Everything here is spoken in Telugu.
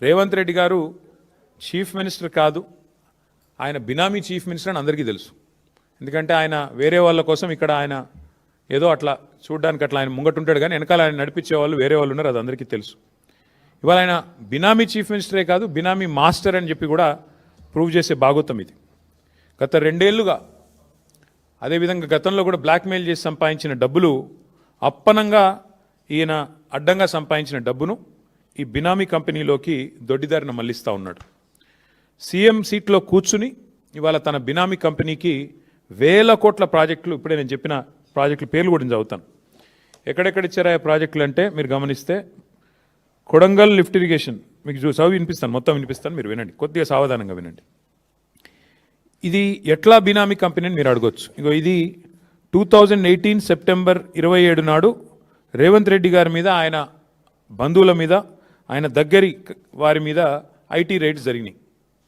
రేవంత్ రెడ్డి గారు చీఫ్ మినిస్టర్ కాదు, ఆయన బినామీ చీఫ్ మినిస్టర్ అని అందరికీ తెలుసు. ఎందుకంటే ఆయన వేరే వాళ్ళ కోసం ఇక్కడ ఆయన ఏదో అట్లా చూడడానికి అట్లా ఆయన ముంగటుంటాడు, కానీ వెనకాల ఆయన నడిపించే వాళ్ళు వేరే వాళ్ళు ఉన్నారు, అది అందరికీ తెలుసు. ఇవాళ ఆయన బినామీ చీఫ్ మినిస్టరే కాదు, బినామీ మాస్టర్ అని చెప్పి కూడా ప్రూవ్ చేసే భాగోతం ఇది. గత 2 ఏళ్లుగా అదేవిధంగా గతంలో కూడా బ్లాక్మెయిల్ చేసి సంపాదించిన డబ్బులు అప్పనంగా ఈయన అడ్డంగా సంపాదించిన డబ్బును ఈ బినామీ కంపెనీలోకి దొడ్డిదారిన మళ్లిస్తూ ఉన్నాడు. సీఎం సీట్లో కూర్చుని ఇవాళ తన బినామీ కంపెనీకి వేల కోట్ల ప్రాజెక్టులు, ఇప్పుడే నేను చెప్పిన ప్రాజెక్టుల పేర్లు కూడా చదువుతాను. ఎక్కడెక్కడ ఇచ్చారా ఆ ప్రాజెక్టులు అంటే మీరు గమనిస్తే, కొడంగల్ లిఫ్ట్ ఇరిగేషన్ మీకు చదివి వినిపిస్తాను, మొత్తం వినిపిస్తాను, మీరు వినండి, కొద్దిగా సావధానంగా వినండి. ఇది ఎట్లా బినామీ కంపెనీ అని మీరు అడగొచ్చు. ఇగో ఇది 2018 సెప్టెంబర్ 27 నాడు రేవంత్ రెడ్డి గారి మీద, ఆయన బంధువుల మీద, ఆయన దగ్గరి వారి మీద ఐటీ రైడ్స్ జరిగినాయి.